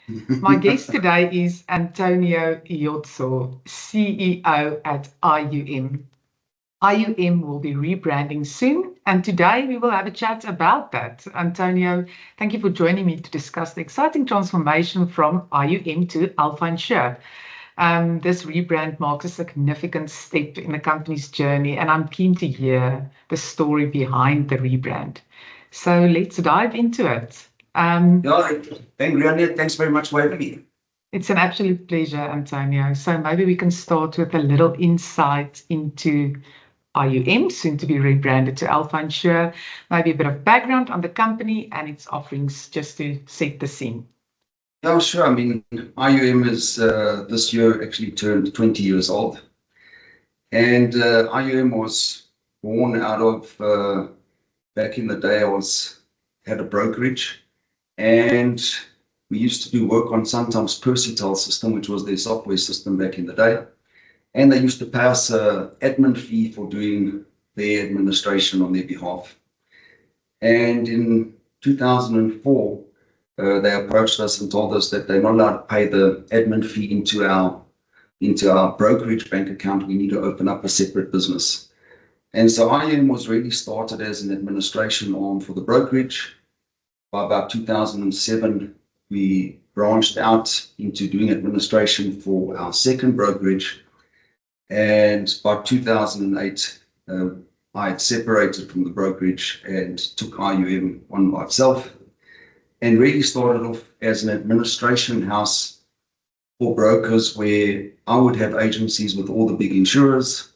My guest today is Antonio Iozzo, CEO at IUM. IUM will be rebranding soon, and today we will have a chat about that. Antonio, thank you for joining me to discuss the exciting transformation from IUM to Alpha Insure. This rebrand marks a significant step in the company's journey, and I'm keen to hear the story behind the rebrand. So let's dive into it. Yeah, thank Rianet. Thanks very much for having me. It's an absolute pleasure, Antonio. So maybe we can start with a little insight into IUM, soon to be rebranded to Alpha Insure, maybe a bit of background on the company and its offerings just to set the scene. Yeah, sure. I mean, IUM is this year actually turned 20 years old. And IUM was born out of, back in the day, had a brokerage. And we used to do work on sometimes Percital system, which was their software system back in the day. And they used to pay us an admin fee for doing their administration on their behalf. And in 2004, they approached us and told us that they're not allowed to pay the admin fee into our brokerage bank account. We need to open up a separate business. And so IUM was really started as an administration arm for the brokerage. By about 2007, we branched out into doing administration for our second brokerage. And by 2008, I had separated from the brokerage and took IUM on by itself and really started off as an administration house for brokers where I would have agencies with all the big insurers.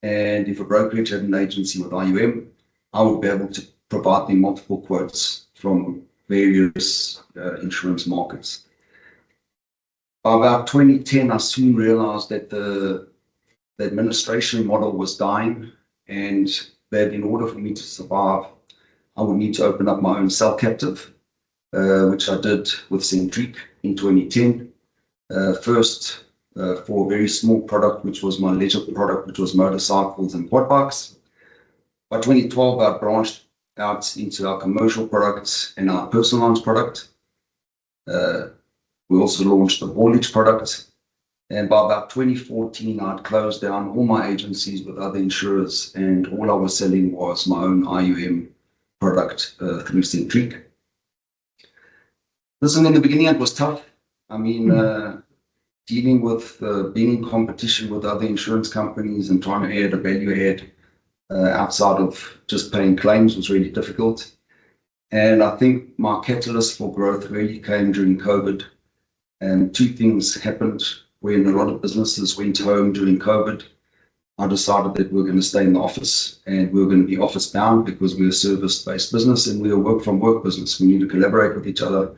And if a brokerage had an agency with IUM, I would be able to provide them multiple quotes from various insurance markets. By about 2010, I soon realized that the administration model was dying, and that in order for me to survive, I would need to open up my own cell captive, which I did with Centric in 2010. First, for a very small product, which was my leisure product, which was motorcycles and quad bikes. By 2012, I branched out into our commercial products and our personal lines product. We also launched the haulage product. And by about 2014, I'd closed down all my agencies with other insurers, and all I was selling was my own IUM product through Centric. Listen, in the beginning, it was tough. I mean, dealing with being in competition with other insurance companies and trying to add a value add outside of just paying claims was really difficult. And I think my catalyst for growth really came during COVID. And two things happened. When a lot of businesses went home during COVID, I decided that we were going to stay in the office and we were going to be office bound because we're a service-based business and we're a work from work business. We need to collaborate with each other.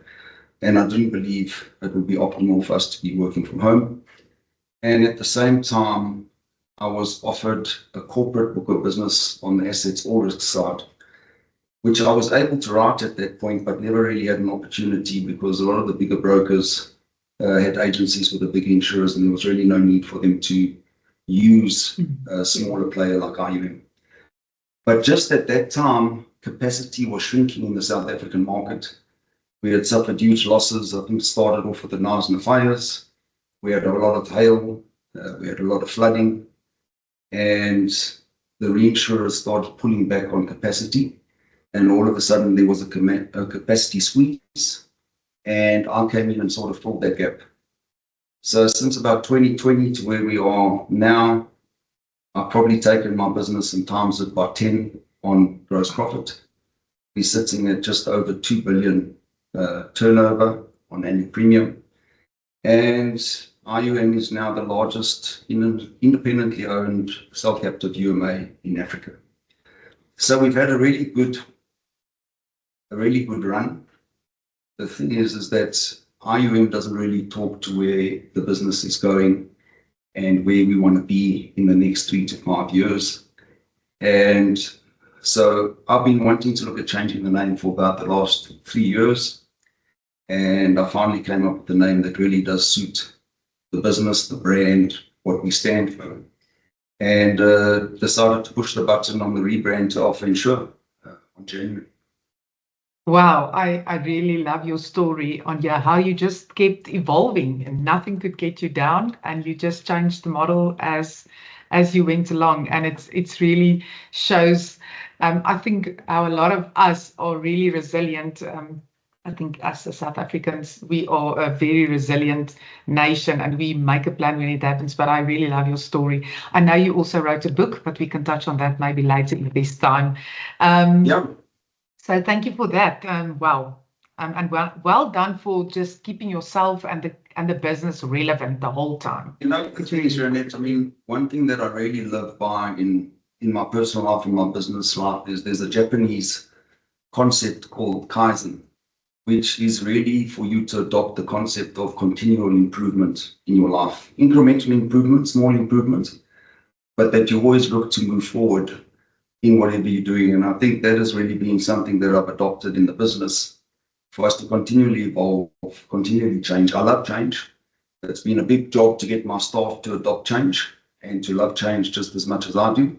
And I didn't believe it would be optimal for us to be working from home. And at the same time, I was offered a corporate book of business on the assets all risk side, which I was able to write at that point, but never really had an opportunity because a lot of the bigger brokers had agencies with the big insurers, and there was really no need for them to use a smaller player like IUM. But just at that time, capacity was shrinking in the South African market. We had suffered huge losses. I think it started off with the knives and the fires. We had a lot of hail. We had a lot of flooding. And the reinsurers started pulling back on capacity. And all of a sudden, there was a capacity squeeze. And I came in and sort of filled that gap. So since about 2020 to where we are now, I've probably taken my business and times it by 10 on gross profit. We're sitting at just over 2 billion turnover on annual premium. And IUM is now the largest independently owned self-captive UMA in Africa. So we've had a really good run. The thing is that IUM doesn't really talk to where the business is going and where we want to be in the next 3 to 5 years. And so I've been wanting to look at changing the name for about the last 3 years. And I finally came up with a name that really does suit the business, the brand, what we stand for. And decided to push the button on the rebrand to Alpha Insure on January. Wow, I really love your story on how you just kept evolving and nothing could get you down and you just changed the model as you went along. And it's really shows I think how a lot of us are really resilient. I think us as South Africans, we are a very resilient nation and we make a plan when it happens. But I really love your story. I know you also wrote a book, but we can touch on that maybe later if there's time. Um, Yeah. so thank you for that. Wow. And well done for just keeping yourself and the business relevant the whole time. The thing is, Rianet, I mean, one thing that I really live by in my personal life and my business life is there's a Japanese concept called Kaizen, which is really for you to adopt the concept of continual improvement in your life, incremental improvement, small improvements, but that you always look to move forward in whatever you're doing. And I think that has really been something that I've adopted in the business for us to continually evolve, continually change. I love change. It's been a big job to get my staff to adopt change and to love change just as much as I do.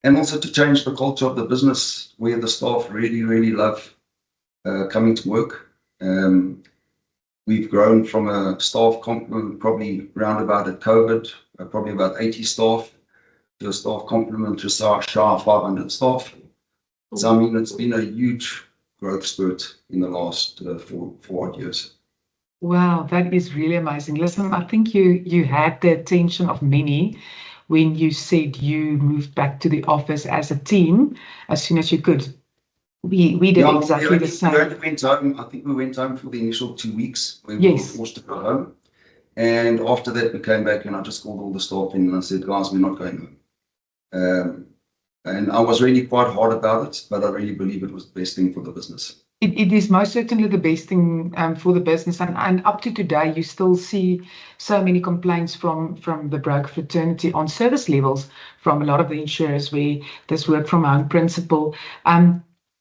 And also to change the culture of the business where the staff really, really love coming to work. We've grown from a staff complement probably round about at COVID, probably about 80 staff, to a staff complement just shy of 500 staff. So, I mean, it's been a huge growth spurt in the last 4 odd years. Wow, that is really amazing. Listen, I think you had the attention of many when you said you moved back to the office as a team as soon as you could. We did exactly the We same. only went home, I think we went home for the initial 2 weeks when we were Yes. forced to go home. And after that, we came back and I just called all the staff in and I said, guys, we're not going home. And I was really quite hard about it, but I really believe it was the best thing for the business. It is most certainly the best thing for the business. And up to today, you still see so many complaints from the broker fraternity on service levels from a lot of the insurers where this work from home principle.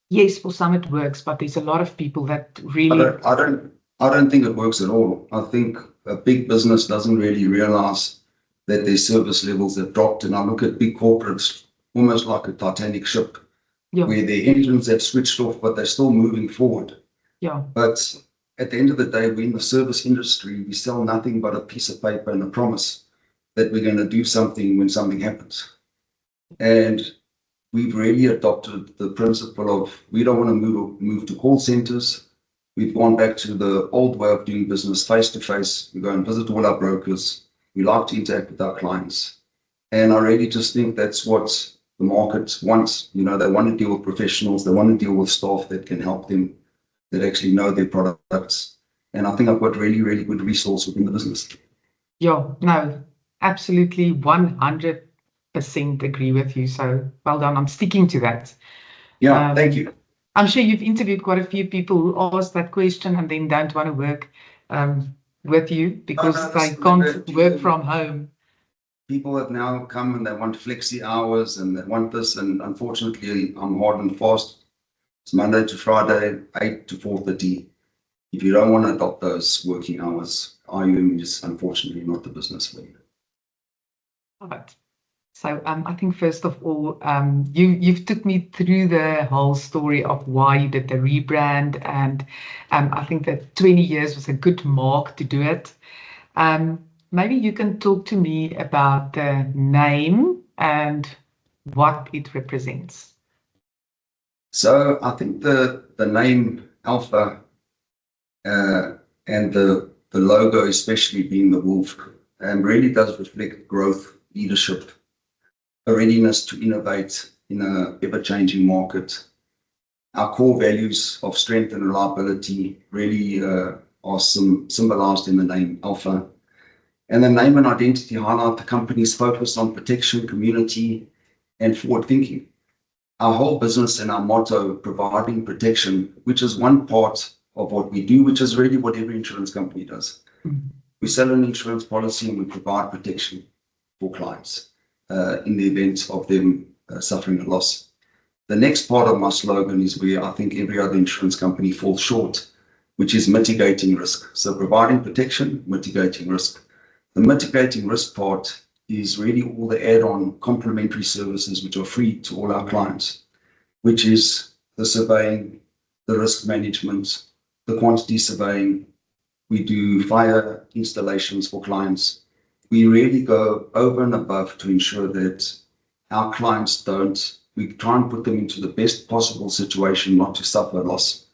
Yes, for some it works, but there's a lot of people that really. I don't think it works at all. I think a big business doesn't really realize that their service levels have dropped. And I look at big corporates almost like a Titanic ship, where their engines have switched off, but they're still moving forward. Yeah. But at the end of the day, we're in the service industry. We sell nothing but a piece of paper and a promise that we're going to do something when something happens. And we've really adopted the principle of we don't want to move to call centers. We've gone back to the old way of doing business face to face. We go and visit all our brokers. We like to interact with our clients. And I really just think that's what the market wants. They want to deal with professionals. They want to deal with staff that can help them, that actually know their products. And I think I've got really, really good resource within the business. Yeah, no, absolutely 100% agree with you. So well done. I'm sticking to that. Yeah, thank you. I'm sure you've interviewed quite a few people who ask that question and then don't want to work with you because they can't work from home. People have now come and they want flexi hours and they want this. And unfortunately, I'm hard and fast. It's Monday to Friday, 8 to 4:30. If you don't want to adopt those working hours, IUM is unfortunately not the business for you. Right. So I think first of all, you've took me through the whole story of why you did the rebrand, and I think that 20 years was a good mark to do it. Maybe you can talk to me about the name and what it represents. So I think the name Alpha and the logo, especially being the wolf, really does reflect growth, leadership, a readiness to innovate in an ever-changing market. Our core values of strength and reliability really are symbolized in the name Alpha. And the name and identity highlight the company's focus on protection, community, and forward thinking. Our whole business and our motto, providing protection, which is one part of what we do, which is really what every insurance company does. Mm-hmm. We sell an insurance policy and we provide protection for clients in the event of them suffering a loss. The next part of my slogan is where I think every other insurance company falls short, which is mitigating risk. So providing protection, mitigating risk. The mitigating risk part is really all the add-on complementary services which are free to all our clients, which is the surveying, the risk management, the quantity surveying. We do fire installations for clients. We really go over and above to ensure that our clients we try and put them into the best possible situation not to suffer loss.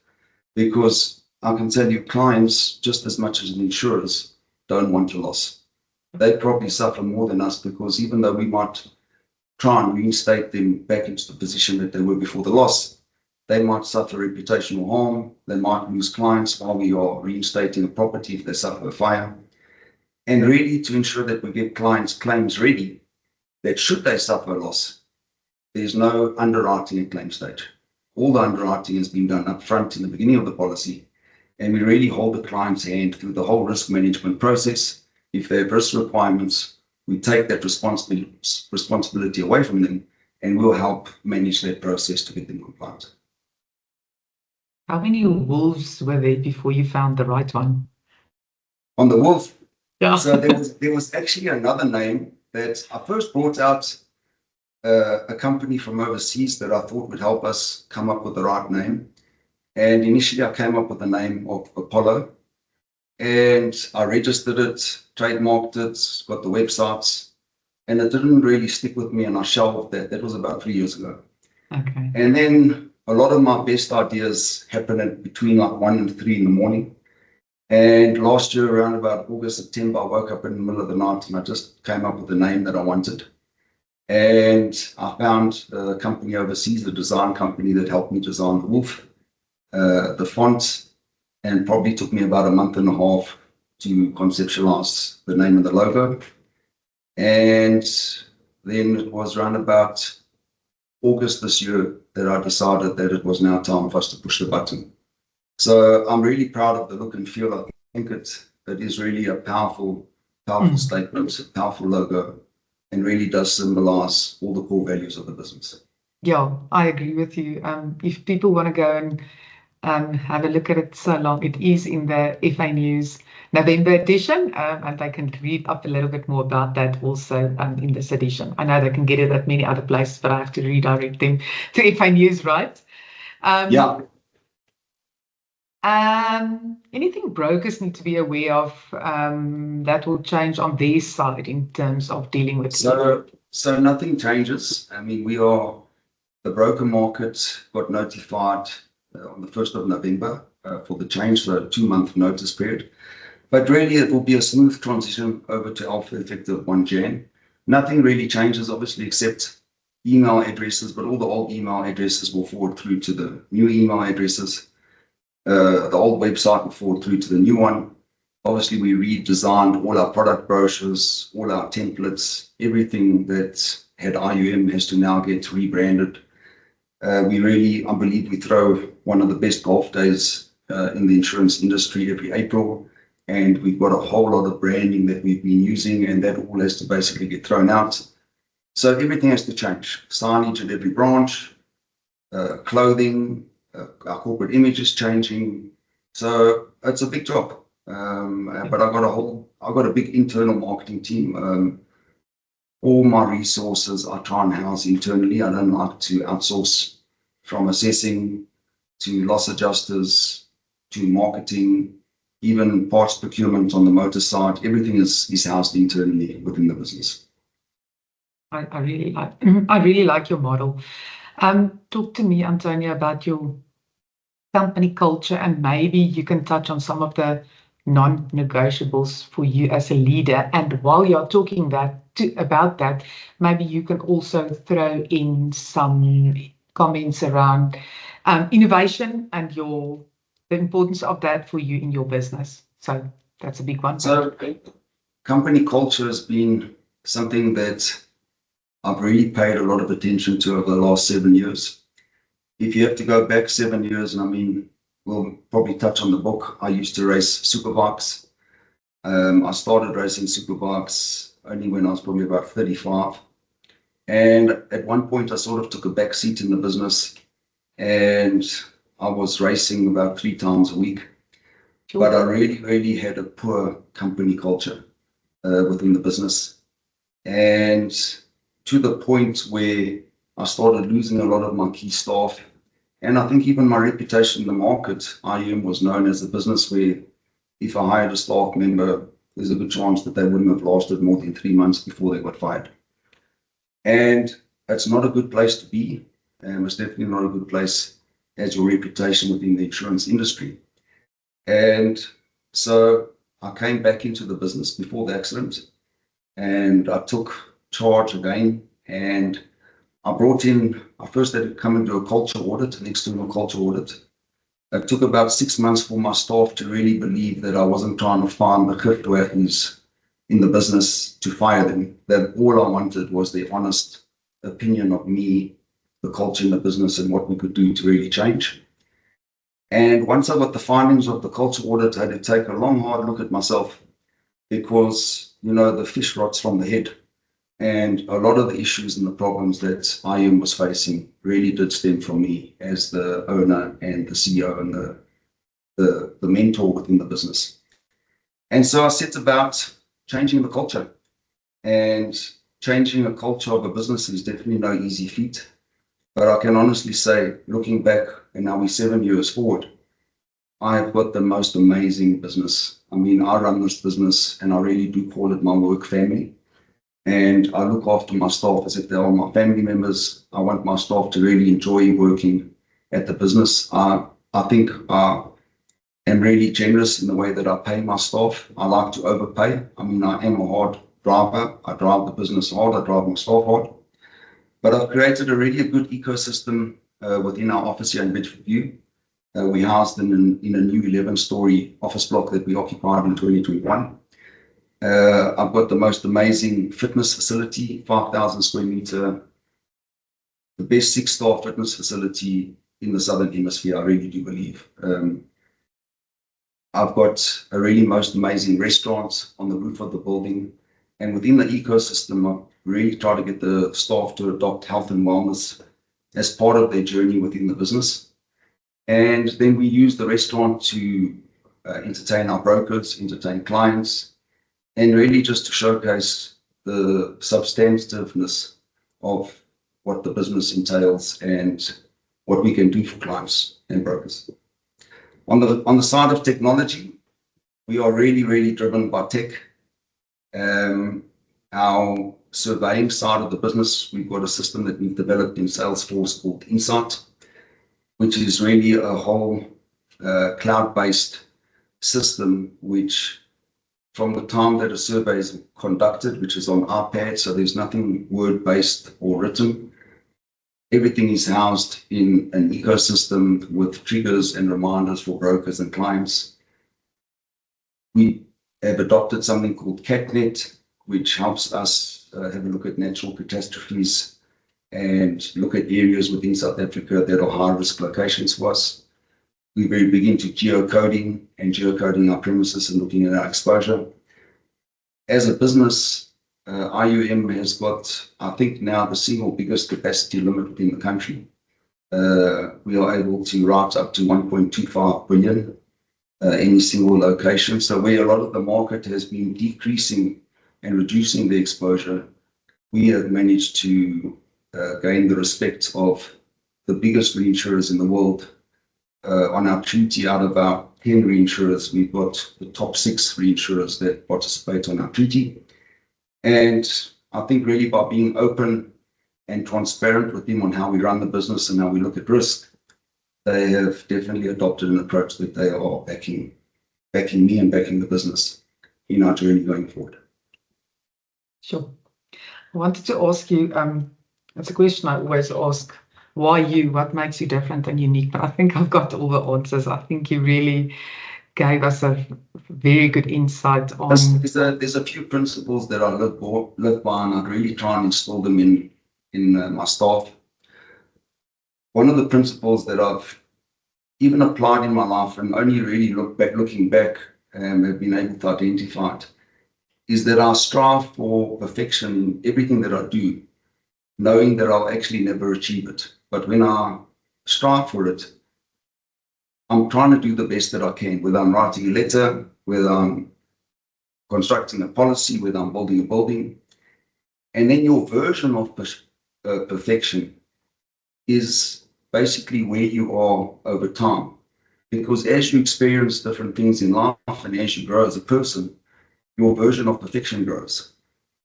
Because I can tell you, clients, just as much as the insurers, don't want a loss. They probably suffer more than us, because even though we might try and reinstate them back into the position that they were before the loss, they might suffer reputational harm. They might lose clients while we are reinstating a property if they suffer a fire. And really to ensure that we get clients' claims ready, that should they suffer a loss, there's no underwriting at claim stage. All the underwriting has been done up front in the beginning of the policy, and we really hold the client's hand through the whole risk management process. If they have risk requirements, we take that responsibility away from them, and we'll help manage that process to get them compliant. How many wolves were there before you found the right one? On the wolf, Yeah. so there was actually another name that I first brought out, a company from overseas that I thought would help us come up with the right name. And initially I came up with the name of Apollo, and I registered it, trademarked it, got the websites, and it didn't really stick with me, and I shelved that. That was about 3 years ago. Okay. And then a lot of my best ideas happen at between like 1 and 3 in the morning. And last year, around about August, September, I woke up in the middle of the night and I just came up with the name that I wanted. And I found a company overseas, a design company that helped me design the wolf, the font, and probably took me about a month and a half to conceptualize the name and the logo. And then it was around about August this year that I decided that it was now time for us to push the button. So I'm really proud of the look and feel. I think it is really a powerful statement, a powerful logo, and really does symbolize all the core values of the business. Yeah, I agree with you. If people want to go and have a look at it so long, it is in the FAnews November edition, and they can read up a little bit more about that also in this edition. I know they can get it at many other places, but I have to redirect them to FAnews, right? Yeah. Anything brokers need to be aware of that will change on their side in terms of dealing with it? So nothing changes. I mean, the broker market got notified on the 1st of November for the change, so a 2-month notice period. But really, it will be a smooth transition over to Alpha effective 1 Jan. Nothing really changes, obviously, except email addresses, but all the old email addresses will forward through to the new email addresses. The old website will forward through to the new one. Obviously, we redesigned all our product brochures, all our templates, everything that had IUM has to now get rebranded. I believe we throw one of the best golf days in the insurance industry every April, and we've got a whole lot of branding that we've been using, and that all has to basically get thrown out. So everything has to change. Signage at every branch, clothing, our corporate image is changing. So it's a big job. But I've got a big internal marketing team. All my resources I try and house internally. I don't like to outsource, from assessing to loss adjusters to marketing, even parts procurement on the motor side. Everything is housed internally within the business. I really like your model. Talk to me, Antonio, about your company culture, and maybe you can touch on some of the non-negotiables for you as a leader. And while you're talking about that, maybe you can also throw in some comments around innovation and the importance of that for you in your business. So that's a big one. So company culture has been something that I've really paid a lot of attention to over the last 7 years. If you have to go back 7 years, and I mean, we'll probably touch on the book. I used to race superbikes. I started racing superbikes only when I was probably about 35. And at one point, I sort of took a back seat in the business, and I was racing about 3 times a week. Sure. But I really had a poor company culture within the business. And to the point where I started losing a lot of my key staff, And I think even my reputation in the market, IUM was known as a business where if I hired a staff member, there's a good chance that they wouldn't have lasted more than 3 months before they got fired. And it's not a good place to be. It's definitely not a good place as your reputation within the insurance industry. And so I came back into the business before the accident, and I took charge again. And I first had to come and do a culture audit, an external culture audit. It took about 6 months for my staff to really believe that I wasn't trying to find the cliff dwellers in the business to fire them, that all I wanted was their honest opinion of me, the culture in the business, and what we could do to really change. And once I got the findings of the culture audit, I had to take a long, hard look at myself because, the fish rots from the head. And a lot of the issues and the problems that IUM was facing really did stem from me as the owner and the CEO and the mentor within the business. And so I set about changing the culture. And changing a culture of a business is definitely no easy feat. But I can honestly say, looking back, and now we're 7 years forward, I have got the most amazing business. I mean, I run this business and I really do call it my work family. And I look after my staff as if they are my family members. I want my staff to really enjoy working at the business. I think I am really generous in the way that I pay my staff. I like to overpay. I mean, I am a hard driver. I drive the business hard. I drive my staff hard. But I've created a really good ecosystem within our office here in Bedford View. We housed in a new 11-story office block that we occupied in 2021. I've got the most amazing fitness facility, 5,000 square meter, the best 6-star fitness facility in the Southern Hemisphere, I really do believe. I've got a really most amazing restaurant on the roof of the building. And within the ecosystem, I really try to get the staff to adopt health and wellness as part of their journey within the business. And then we use the restaurant to entertain our brokers, entertain clients, and really just to showcase the substantiveness of what the business entails and what we can do for clients and brokers. On the side of technology, we are really, really driven by tech. Our surveying side of the business, we've got a system that we've developed in Salesforce called Insight, which is really a whole cloud-based system which from the time that a survey is conducted, which is on iPad, so there's nothing word-based or written. Everything is housed in an ecosystem with triggers and reminders for brokers and clients. We have adopted something called CatNet, which helps us have a look at natural catastrophes and look at areas within South Africa that are high-risk locations for us. We're very big into geocoding and geocoding our premises and looking at our exposure. As a business, IUM has got, I think now, the single biggest capacity limit within the country. We are able to write up to 1.25 billion any single location. So where a lot of the market has been decreasing and reducing the exposure, we have managed to gain the respect of the biggest reinsurers in the world. On our treaty, out of our 10 reinsurers, we've got the top 6 reinsurers that participate on our treaty. And I think really by being open and transparent with them on how we run the business and how we look at risk, they have definitely adopted an approach that they are backing me and backing the business in our journey going forward. Sure. I wanted to ask you, it's a question I always ask, why you? What makes you different and unique? But I think I've got all the answers. I think you really gave us a very good insight on. There's a few principles that I live by, and I really try and install them in my staff. One of the principles that I've even applied in my life and only really looking back have been able to identify it, is that I strive for perfection in everything that I do, knowing that I'll actually never achieve it. But when I strive for it, I'm trying to do the best that I can, whether I'm writing a letter, whether I'm constructing a policy, whether I'm building a building. And then your version of perfection is basically where you are over time. Because as you experience different things in life and as you grow as a person, your version of perfection grows.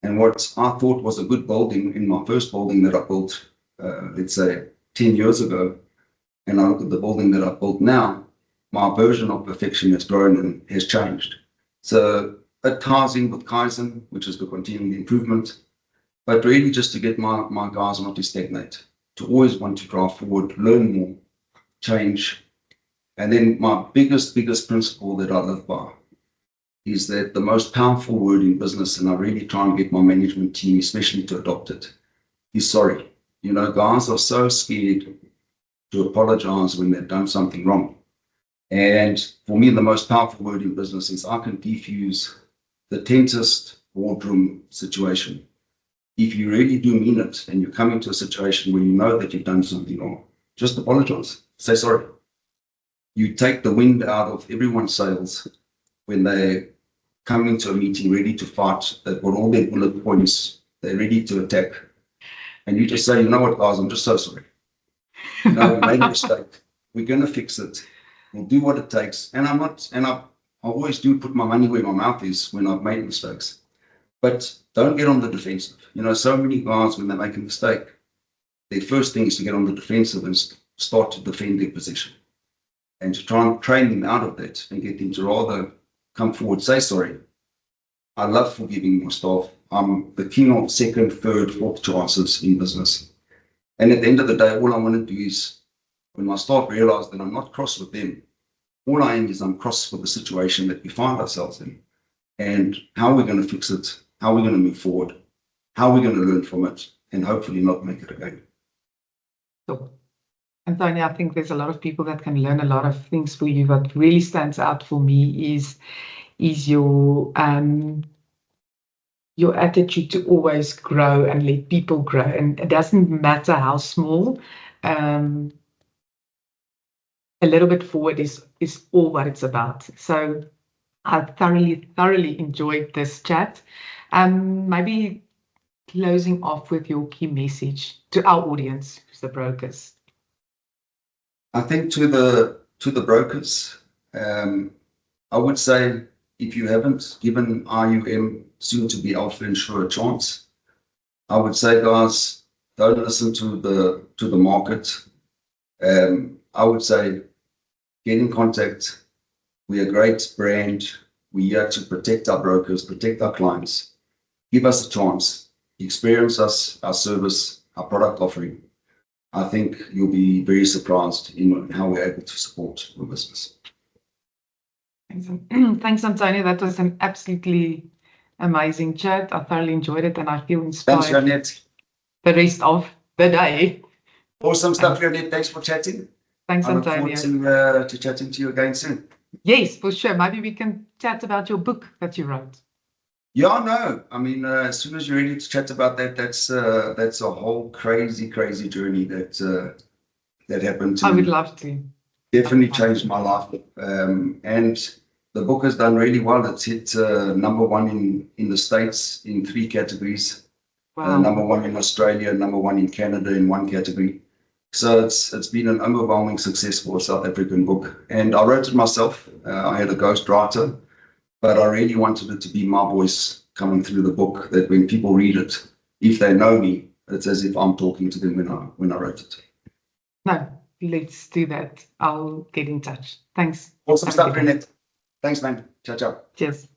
And what I thought was a good building in my first building that I built, let's say 10 years ago, and I look at the building that I built now, my version of perfection has grown and has changed. So it ties in with Kaizen, which is the continuing improvement, but really just to get my guys not to stagnate, to always want to drive forward, learn more, change. And then my biggest principle that I live by is that the most powerful word in business, and I really try and get my management team especially to adopt it, is sorry. You know, guys are so scared to apologize when they've done something wrong. And for me, the most powerful word in business is I can defuse the tensest boardroom situation. If you really do mean it and you come into a situation where you know that you've done something wrong, just apologize. Say sorry. You take the wind out of everyone's sails when they come into a meeting ready to fight. They've got all their bullet points. They're ready to attack. And you just say, you know what, guys, I'm just so sorry. You know, we made a mistake. We're going to fix it. We'll do what it takes. And I always do put my money where my mouth is when I've made mistakes. But don't get on the defensive. You know, so many guys, when they make a mistake, their first thing is to get on the defensive and start to defend their position. And to try and train them out of that and get them to rather come forward, say sorry. I love forgiving my staff. I'm the king of second, third, fourth chances in business. And at the end of the day, all I want to do is, when my staff realize that I'm not cross with them, all I am is I'm cross with the situation that we find ourselves in. And how we're going to fix it, how we're going to move forward, how we're going to learn from it, and hopefully not make it again. So, Antonio, I think there's a lot of people that can learn a lot of things for you. What really stands out for me is your attitude to always grow and let people grow. And it doesn't matter how small, a little bit forward is all what it's about. So I thoroughly enjoyed this chat. Maybe closing off with your key message to our audience, the brokers. I think to the brokers, I would say, if you haven't given IUM, soon to be Alpha Insure, a chance, I would say, guys, don't listen to the market. I would say, get in contact. We're a great brand. We're here to protect our brokers, protect our clients. Give us a chance. Experience us, our service, our product offering. I think you'll be very surprised in how we're able to support your business. Thanks, Antonio. That was an absolutely amazing chat. I thoroughly enjoyed it, and I feel inspired. Thanks, Rianet. The rest of the day. Awesome stuff, Rianet. Thanks for chatting. Thanks, Antonio. I look forward to chatting to you again soon. Yes, for sure. Maybe we can chat about your book that you wrote. Yeah, no. I mean, as soon as you're ready to chat about that, that's a whole crazy journey that happened to me. I would love to. Definitely changed my life. And the book has done really well. It's hit #1 in the States in 3 categories. Wow. #1 in Australia, #1 in Canada in 1 category. So it's been an overwhelming success for a South African book. And I wrote it myself. I had a ghostwriter, but I really wanted it to be my voice coming through the book, that when people read it, if they know me, it's as if I'm talking to them when I wrote it. No, let's do that. I'll get in touch. Thanks. Awesome stuff, Rianet. Thanks, man. Ciao, ciao. Cheers.